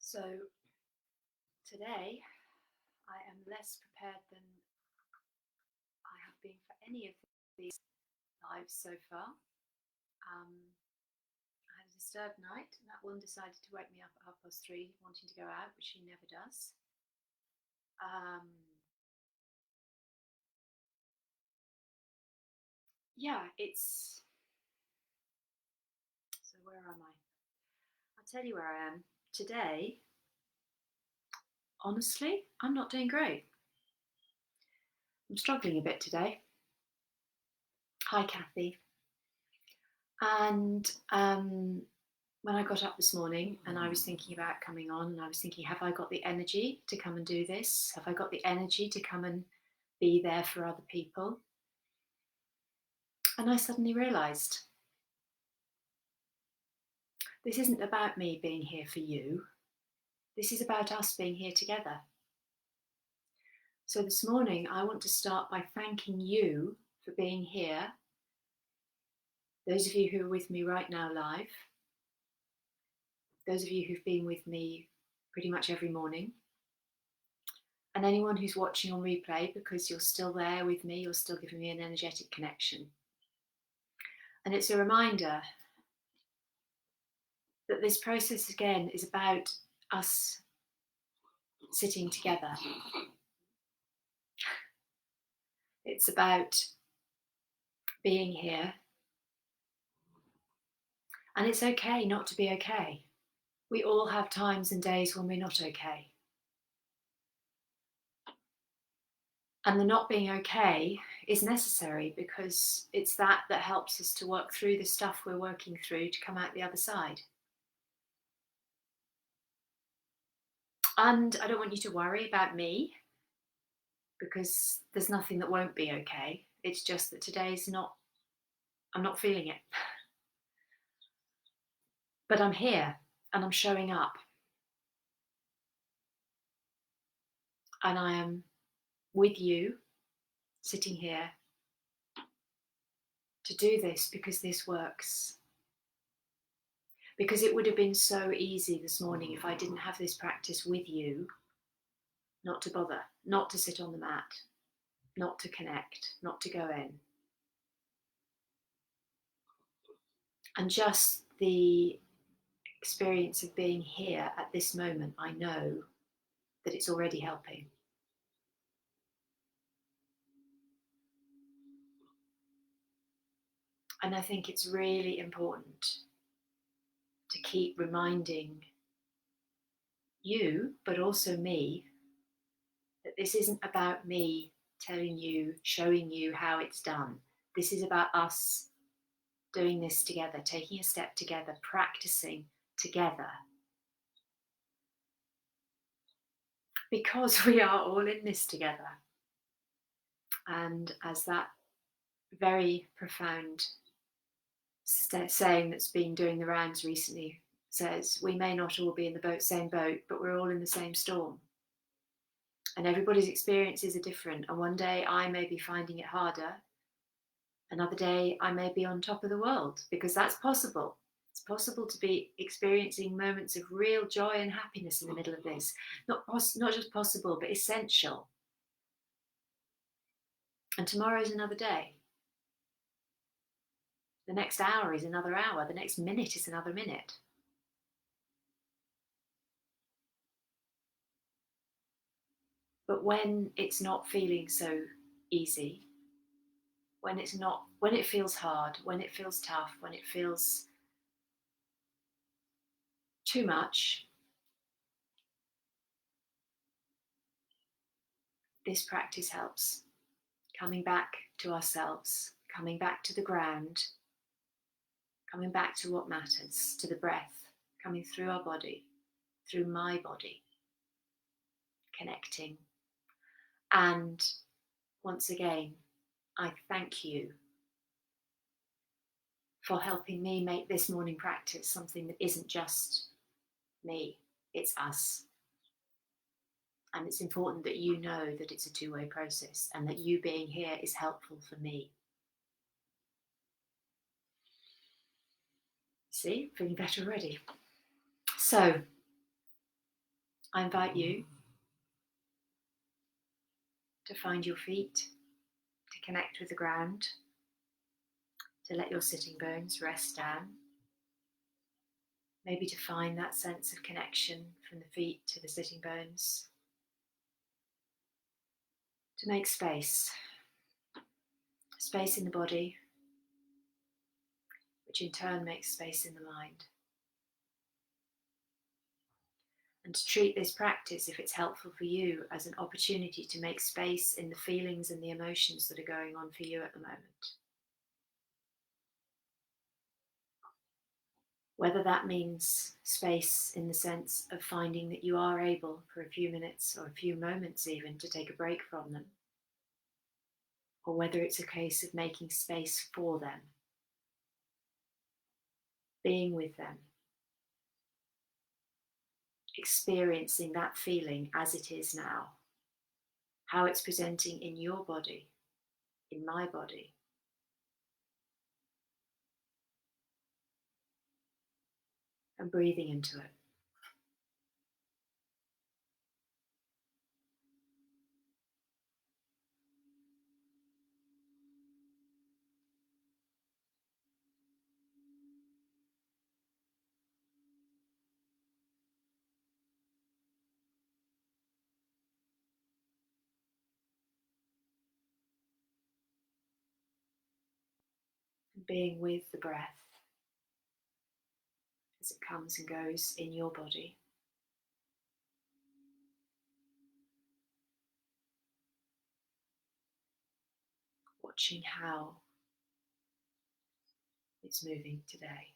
So today I am less prepared than I have been for any of these lives so far. I had a disturbed night, and that one decided to wake me up at 3:30, wanting to go out, which she never does. Yeah, it's... So where am I? I'll tell you where I am. Today, honestly, I'm not doing great. I'm struggling a bit today. Hi, Kathy. And when I got up this morning and I was thinking about coming on, and I was thinking, have I got the energy to come and do this? Have I got the energy to come and be there for other people? And I suddenly realised this isn't about me being here for you. This is about us being here together. So this morning, I want to start by thanking you for being here. Those of you who are with me right now live. Those of you who've been with me pretty much every morning. And anyone who's watching on replay, because you're still there with me, you're still giving me an energetic connection. And it's a reminder that this process, again, is about us sitting together. It's about being here. And it's okay not to be okay. We all have times and days when we're not okay. And the not being okay is necessary, because it's that helps us to work through the stuff we're working through to come out the other side. And I don't want you to worry about me, because there's nothing that won't be okay. It's just that I'm not feeling it. But I'm here and I'm showing up. And I am with you, sitting here, to do this because this works. Because it would have been so easy this morning if I didn't have this practice with you, not to bother, not to sit on the mat, not to connect, not to go in. And just the experience of being here at this moment, I know that it's already helping. And I think it's really important to keep reminding you, but also me, that this isn't about me telling you, showing you how it's done. This is about us doing this together, taking a step together, practicing together. Because we are all in this together. And as that very profound saying that's been doing the rounds recently says, we may not all be in the same boat, but we're all in the same storm. And everybody's experiences are different. And one day I may be finding it harder. Another day I may be on top of the world, because that's possible. It's possible to be experiencing moments of real joy and happiness in the middle of this. Not just possible, but essential. And tomorrow is another day. The next hour is another hour. The next minute is another minute. But when it's not feeling so easy, when it feels hard, when it feels tough, when it feels too much, this practice helps. Coming back to ourselves, coming back to the ground, coming back to what matters, to the breath, coming through our body, through my body, connecting. And once again, I thank you for helping me make this morning practice something that isn't just me, it's us. And it's important that you know that it's a two-way process, and that you being here is helpful for me. See, feeling better already. So, I invite you to find your feet, to connect with the ground, to let your sitting bones rest down. Maybe to find that sense of connection from the feet to the sitting bones. To make space in the body, which in turn makes space in the mind. And to treat this practice, if it's helpful for you, as an opportunity to make space in the feelings and the emotions that are going on for you at the moment. Whether that means space in the sense of finding that you are able for a few minutes or a few moments even to take a break from them, or whether it's a case of making space for them, being with them, experiencing that feeling as it is now, how it's presenting in your body, in my body. And breathing into it. And being with the breath as it comes and goes in your body. Watching how it's moving today.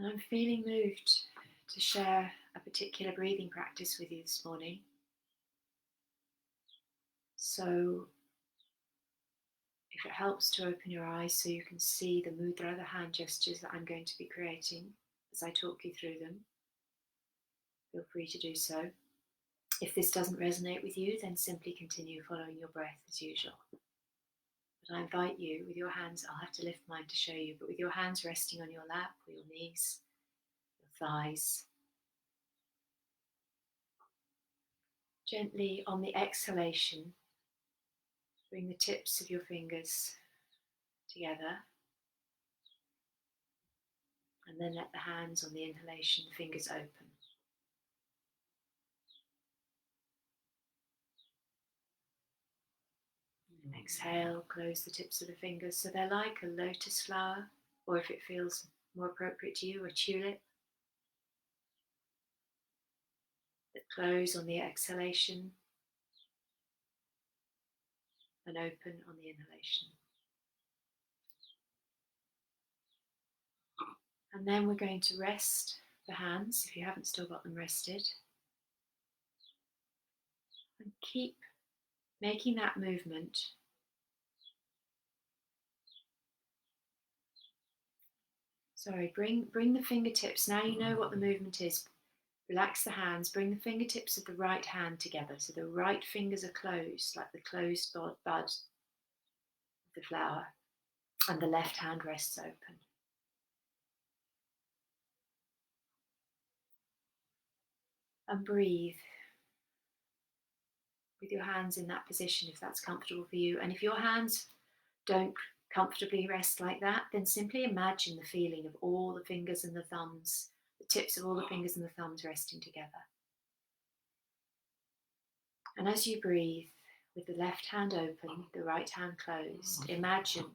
And I'm feeling moved to share a particular breathing practice with you this morning. So if it helps to open your eyes so you can see the mudra, the hand gestures that I'm going to be creating as I talk you through them, feel free to do so. If this doesn't resonate with you, then simply continue following your breath as usual. But I invite you, with your hands, I'll have to lift mine to show you, but with your hands resting on your lap or your knees, your thighs, gently on the exhalation, bring the tips of your fingers together, and then let the hands on the inhalation, the fingers open. And exhale, close the tips of the fingers so they're like a lotus flower, or if it feels more appropriate to you, a tulip, that close on the exhalation and open on the inhalation. And then we're going to rest the hands, if you haven't still got them rested, and keep making that movement. Sorry, bring the fingertips. Now you know what the movement is. Relax the hands, bring the fingertips of the right hand together. So the right fingers are closed, like the closed bud of the flower, and the left hand rests open. And breathe with your hands in that position if that's comfortable for you. And if your hands don't comfortably rest like that, then simply imagine the feeling of all the fingers and the thumbs, the tips of all the fingers and the thumbs resting together. And as you breathe, with the left hand open, the right hand closed, imagine,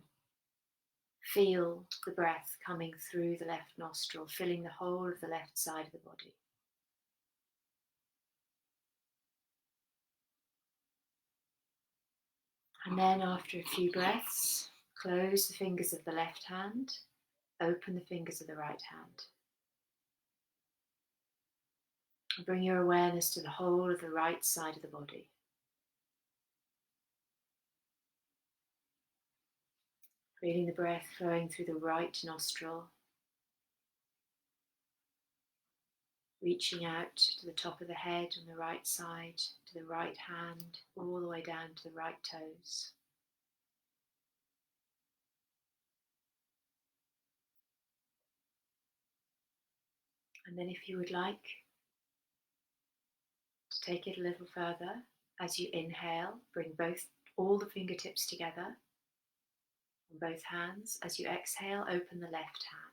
feel the breath coming through the left nostril, filling the whole of the left side of the body. And then after a few breaths, close the fingers of the left hand, open the fingers of the right hand. And bring your awareness to the whole of the right side of the body. Feeling the breath flowing through the right nostril, reaching out to the top of the head on the right side, to the right hand, all the way down to the right toes. And then if you would like to take it a little further, as you inhale, bring all the fingertips together on both hands. As you exhale, open the left hand.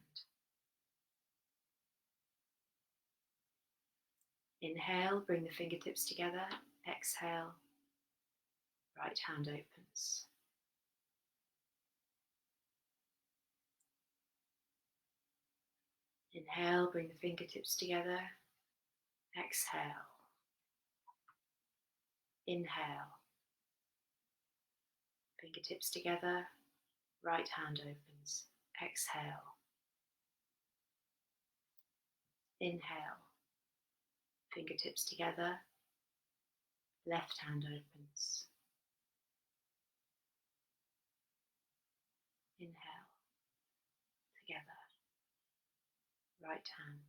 Inhale, bring the fingertips together. Exhale, right hand opens. Inhale, bring the fingertips together. Exhale. Inhale. Fingertips together. Right hand opens. Exhale. Inhale. Fingertips together. Left hand opens. Inhale. Together. Right hand.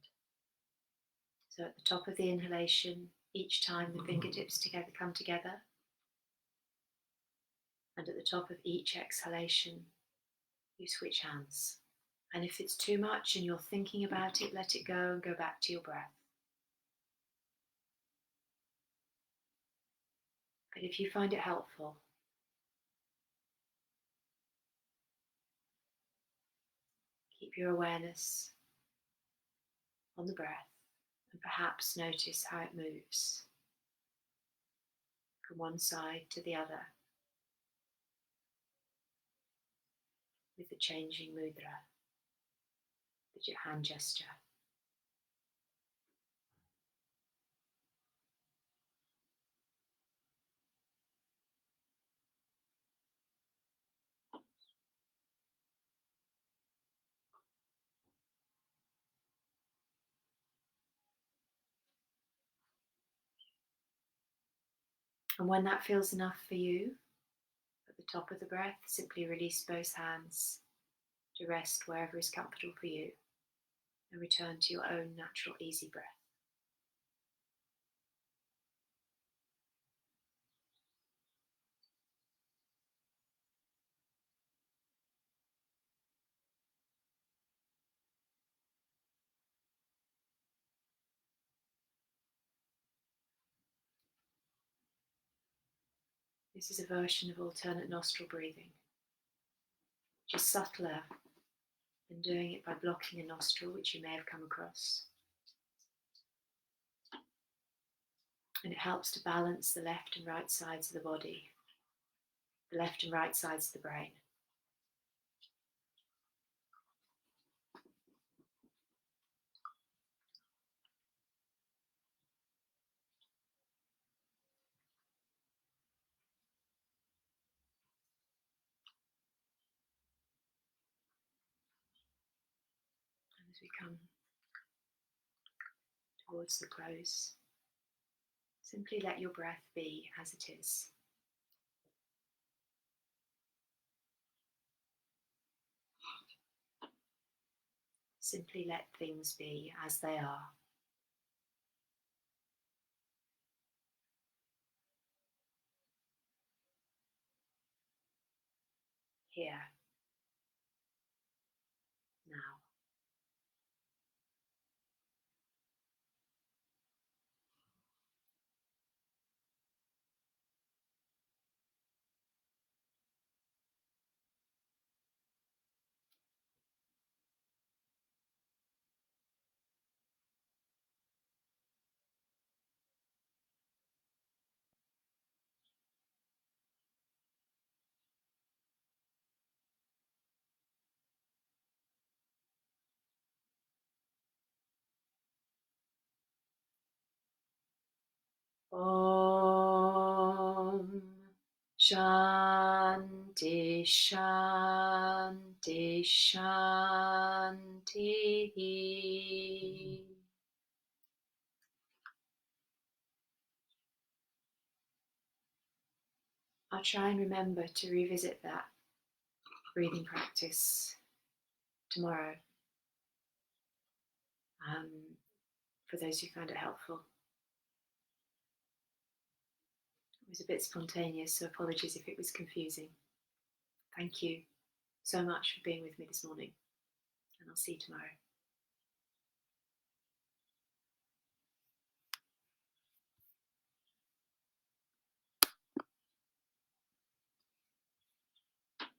So at the top of the inhalation, each time the fingertips come together, and at the top of each exhalation, you switch hands. And if it's too much and you're thinking about it, let it go and go back to your breath. But if you find it helpful, keep your awareness on the breath and perhaps notice how it moves from one side to the other with the changing mudra, with your hand gesture. And when that feels enough for you, at the top of the breath, simply release both hands to rest wherever is comfortable for you and return to your own natural, easy breath. This is a version of alternate nostril breathing, which is subtler than doing it by blocking a nostril, which you may have come across. And it helps to balance the left and right sides of the body, the left and right sides of the brain. And as we come towards the close, simply let your breath be as it is. Simply let things be as they are. Here, now. Om Shanti Shanti Shanti. I'll try and remember to revisit that breathing practice tomorrow. for those who found it helpful. It was a bit spontaneous, so apologies if it was confusing. Thank you so much for being with me this morning, and I'll see you tomorrow.